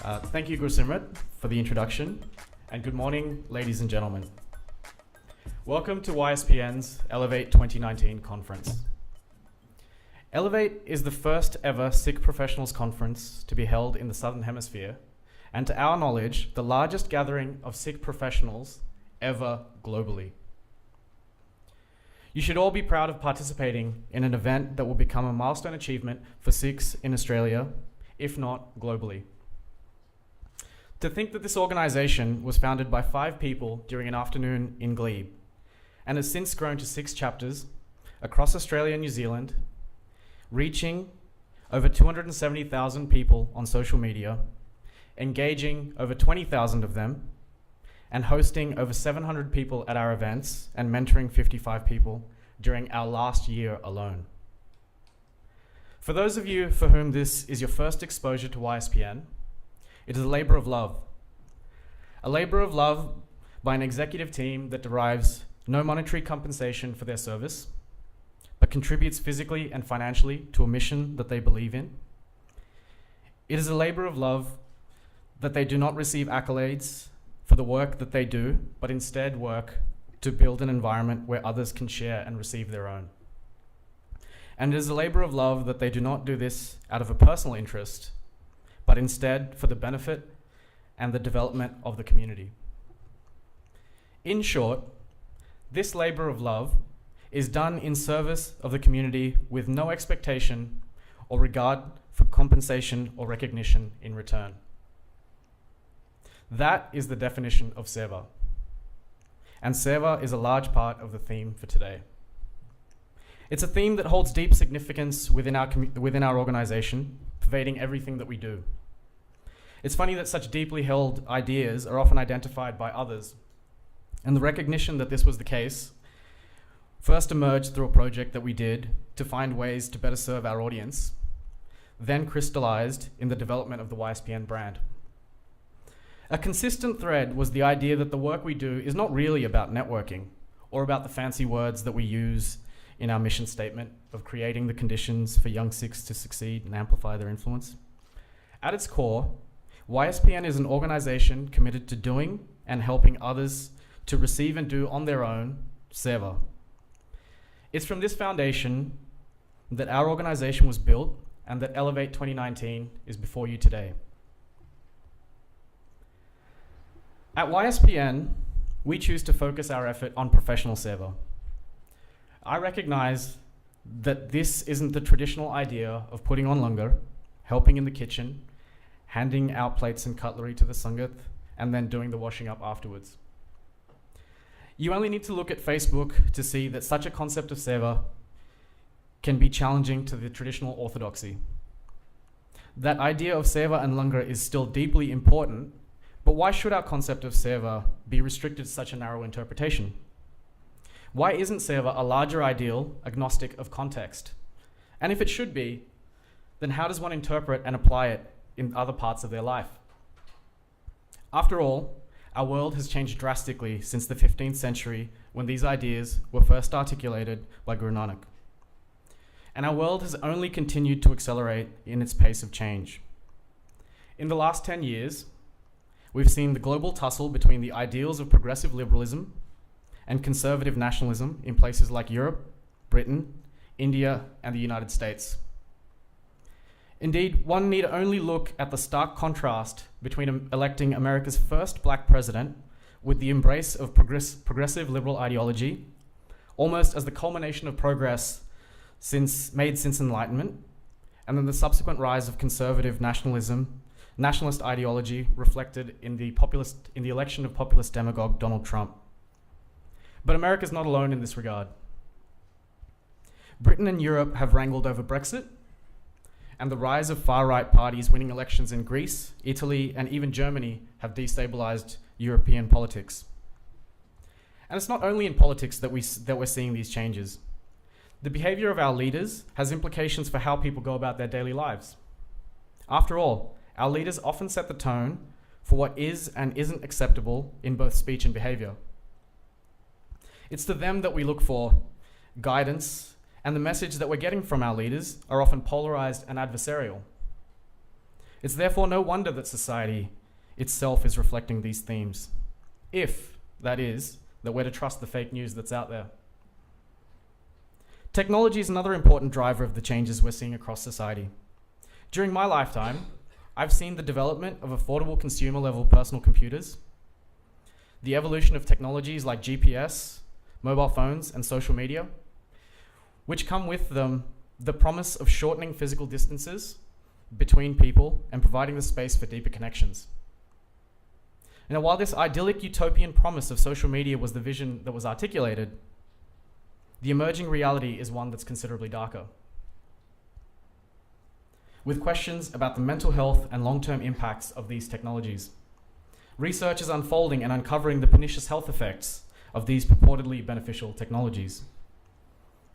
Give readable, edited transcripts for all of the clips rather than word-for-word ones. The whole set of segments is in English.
Thank you, Gursimrat, for the introduction, and good morning, ladies and gentlemen. Welcome to YSPN's Elevate 2019 conference. Elevate is the first ever Sikh professionals conference to be held in the Southern Hemisphere, and to our knowledge, the largest gathering of Sikh professionals ever globally. You should all be proud of participating in an event that will become a milestone achievement for Sikhs in Australia, if not globally. To think that this organization was founded by 5 people during an afternoon in Glebe, and has since grown to 6 chapters across Australia and New Zealand, reaching over 270,000 people on social media, engaging over 20,000 of them, and hosting over 700 people at our events and mentoring 55 people during our last year alone. For those of you for whom this is your first exposure to YSPN, it is a labor of love. A labor of love by an executive team that derives no monetary compensation for their service, but contributes physically and financially to a mission that they believe in. It is a labor of love that they do not receive accolades for the work that they do, but instead work to build an environment where others can share and receive their own. And it is a labor of love that they do not do this out of a personal interest, but instead for the benefit and the development of the community. In short, this labor of love is done in service of the community with no expectation or regard for compensation or recognition in return. That is the definition of seva. And seva is a large part of the theme for today. It's a theme that holds deep significance within our organization, pervading everything that we do. It's funny that such deeply held ideas are often identified by others, and the recognition that this was the case first emerged through a project that we did to find ways to better serve our audience, then crystallized in the development of the YSPN brand. A consistent thread was the idea that the work we do is not really about networking or about the fancy words that we use in our mission statement of creating the conditions for young Sikhs to succeed and amplify their influence. At its core, YSPN is an organization committed to doing and helping others to receive and do on their own seva. It's from this foundation that our organization was built and that Elevate 2019 is before you today. At YSPN, we choose to focus our effort on professional seva. I recognize that this isn't the traditional idea of putting on langar, helping in the kitchen, handing out plates and cutlery to the sangat, and then doing the washing up afterwards. You only need to look at Facebook to see that such a concept of seva can be challenging to the traditional orthodoxy. That idea of seva and langar is still deeply important, but why should our concept of seva be restricted to such a narrow interpretation? Why isn't seva a larger ideal, agnostic of context? And if it should be, then how does one interpret and apply it in other parts of their life? After all, our world has changed drastically since the 15th century when these ideas were first articulated by Guru Nanak. And our world has only continued to accelerate in its pace of change. In the last 10 years, we've seen the global tussle between the ideals of progressive liberalism and conservative nationalism in places like Europe, Britain, India, and the United States. Indeed, one need only look at the stark contrast between electing America's first black president with the embrace of progressive liberal ideology, almost as the culmination of progress made since Enlightenment, and then the subsequent rise of conservative nationalist ideology reflected in the election of populist demagogue Donald Trump. But America's not alone in this regard. Britain and Europe have wrangled over Brexit, and the rise of far-right parties winning elections in Greece, Italy, and even Germany have destabilized European politics. And it's not only in politics that we're seeing these changes. The behavior of our leaders has implications for how people go about their daily lives. After all, our leaders often set the tone for what is and isn't acceptable in both speech and behavior. It's to them that we look for guidance, and the message that we're getting from our leaders are often polarized and adversarial. It's therefore no wonder that society itself is reflecting these themes, if, that is, that we're to trust the fake news that's out there. Technology is another important driver of the changes we're seeing across society. During my lifetime, I've seen the development of affordable consumer-level personal computers, the evolution of technologies like GPS, mobile phones, and social media, which come with them the promise of shortening physical distances between people and providing the space for deeper connections. Now, while this idyllic utopian promise of social media was the vision that was articulated, the emerging reality is one that's considerably darker, with questions about the mental health and long-term impacts of these technologies. Research is unfolding and uncovering the pernicious health effects of these purportedly beneficial technologies.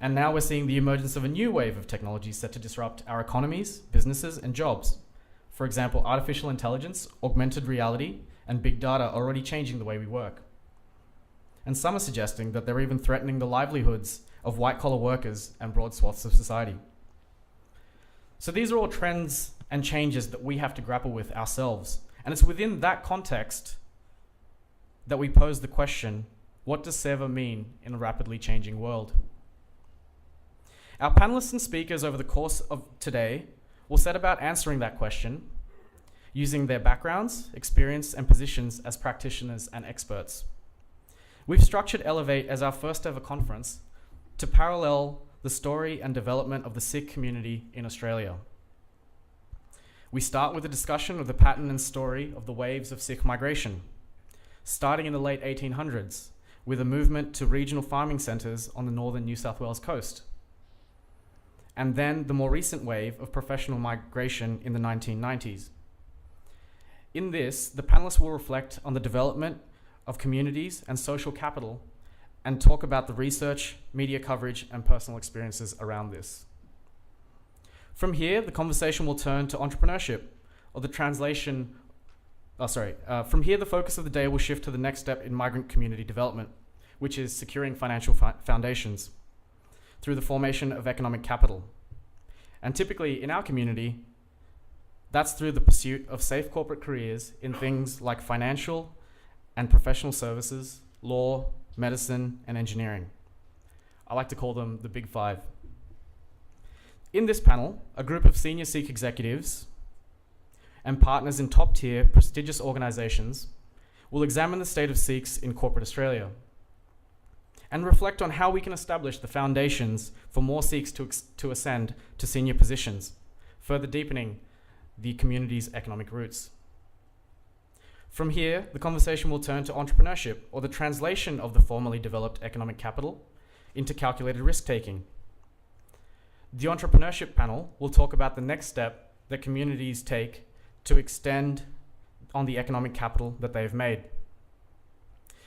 And now we're seeing the emergence of a new wave of technologies set to disrupt our economies, businesses, and jobs. For example, artificial intelligence, augmented reality, and big data are already changing the way we work. And some are suggesting that they're even threatening the livelihoods of white-collar workers and broad swaths of society. So these are all trends and changes that we have to grapple with ourselves. And it's within that context that we pose the question, what does SEVA mean in a rapidly changing world? Our panelists and speakers over the course of today will set about answering that question using their backgrounds, experience, and positions as practitioners and experts. We've structured Elevate as our first ever conference to parallel the story and development of the Sikh community in Australia. We start with a discussion of the pattern and story of the waves of Sikh migration, starting in the late 1800s with a movement to regional farming centres on the northern New South Wales coast, and then the more recent wave of professional migration in the 1990s. In this, the panelists will reflect on the development of communities and social capital and talk about the research, media coverage, and personal experiences around this. From here, the conversation will turn to entrepreneurship, or the translation, from here the focus of the day will shift to the next step in migrant community development, which is securing financial foundations through the formation of economic capital. And typically in our community, that's through the pursuit of safe corporate careers in things like financial and professional services, law, medicine, and engineering. I like to call them the Big Five. In this panel, a group of senior Sikh executives and partners in top-tier, prestigious organizations will examine the state of Sikhs in corporate Australia and reflect on how we can establish the foundations for more Sikhs to ascend to senior positions, further deepening the community's economic roots. From here, the conversation will turn to entrepreneurship, or the translation of the formerly developed economic capital into calculated risk-taking. The entrepreneurship panel will talk about the next step that communities take to extend on the economic capital that they've made.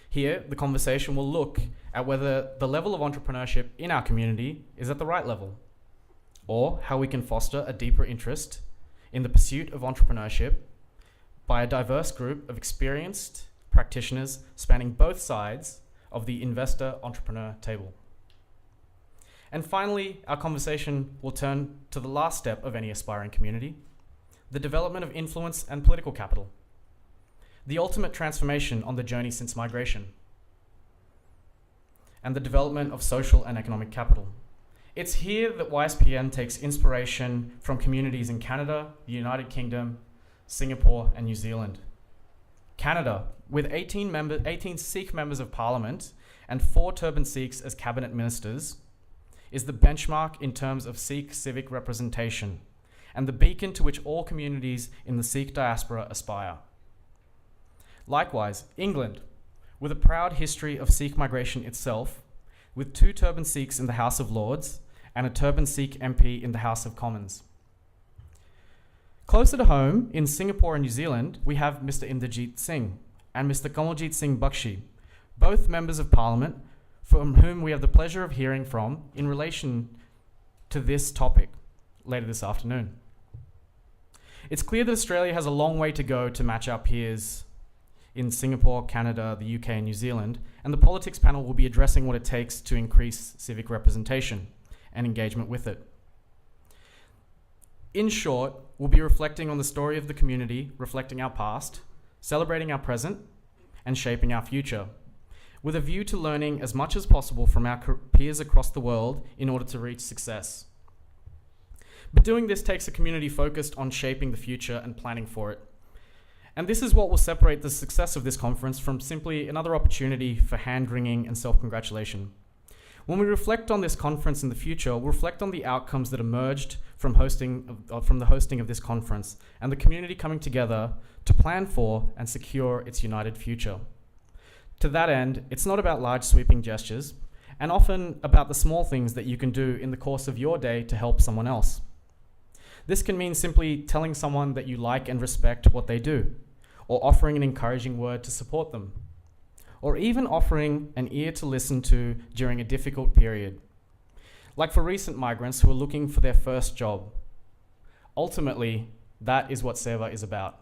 Here, the conversation will look at whether the level of entrepreneurship in our community is at the right level, or how we can foster a deeper interest in the pursuit of entrepreneurship by a diverse group of experienced practitioners spanning both sides of the investor-entrepreneur table. And finally, our conversation will turn to the last step of any aspiring community, the development of influence and political capital, the ultimate transformation on the journey since migration, and the development of social and economic capital. It's here that YSPN takes inspiration from communities in Canada, the United Kingdom, Singapore, and New Zealand. Canada, with 18 Sikh members of parliament and 4 turban Sikhs as cabinet ministers, is the benchmark in terms of Sikh civic representation and the beacon to which all communities in the Sikh diaspora aspire. Likewise, England, with a proud history of Sikh migration itself, with 2 turban Sikhs in the House of Lords and a turban Sikh MP in the House of Commons. Closer to home, in Singapore and New Zealand, we have Mr. Inderjeet Singh and Mr. Kamaljeet Singh Bakshi, both members of parliament from whom we have the pleasure of hearing from in relation to this topic later this afternoon. It's clear that Australia has a long way to go to match our peers in Singapore, Canada, the UK, and New Zealand, and the politics panel will be addressing what it takes to increase civic representation and engagement with it. In short, we'll be reflecting on the story of the community, reflecting our past, celebrating our present, and shaping our future, with a view to learning as much as possible from our peers across the world in order to reach success. But doing this takes a community focused on shaping the future and planning for it. And this is what will separate the success of this conference from simply another opportunity for hand-wringing and self-congratulation. When we reflect on this conference in the future, we'll reflect on the outcomes that emerged from the hosting of this conference and the community coming together to plan for and secure its united future. To that end, it's not about large sweeping gestures, and often about the small things that you can do in the course of your day to help someone else. This can mean simply telling someone that you like and respect what they do, or offering an encouraging word to support them, or even offering an ear to listen to during a difficult period. Like for recent migrants who are looking for their first job. Ultimately, that is what Seva is about.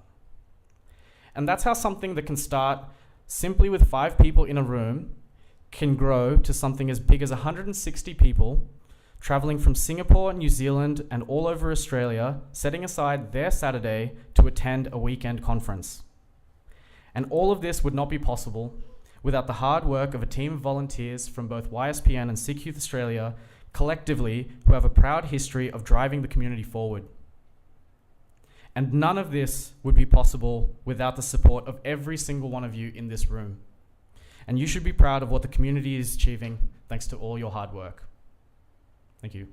And that's how something that can start simply with 5 people in a room can grow to something as big as 160 people traveling from Singapore, New Zealand, and all over Australia, setting aside their Saturday to attend a weekend conference. And all of this would not be possible without the hard work of a team of volunteers from both YSPN and Sikh Youth Australia, collectively, who have a proud history of driving the community forward. And none of this would be possible without the support of every single one of you in this room. And you should be proud of what the community is achieving thanks to all your hard work. Thank you.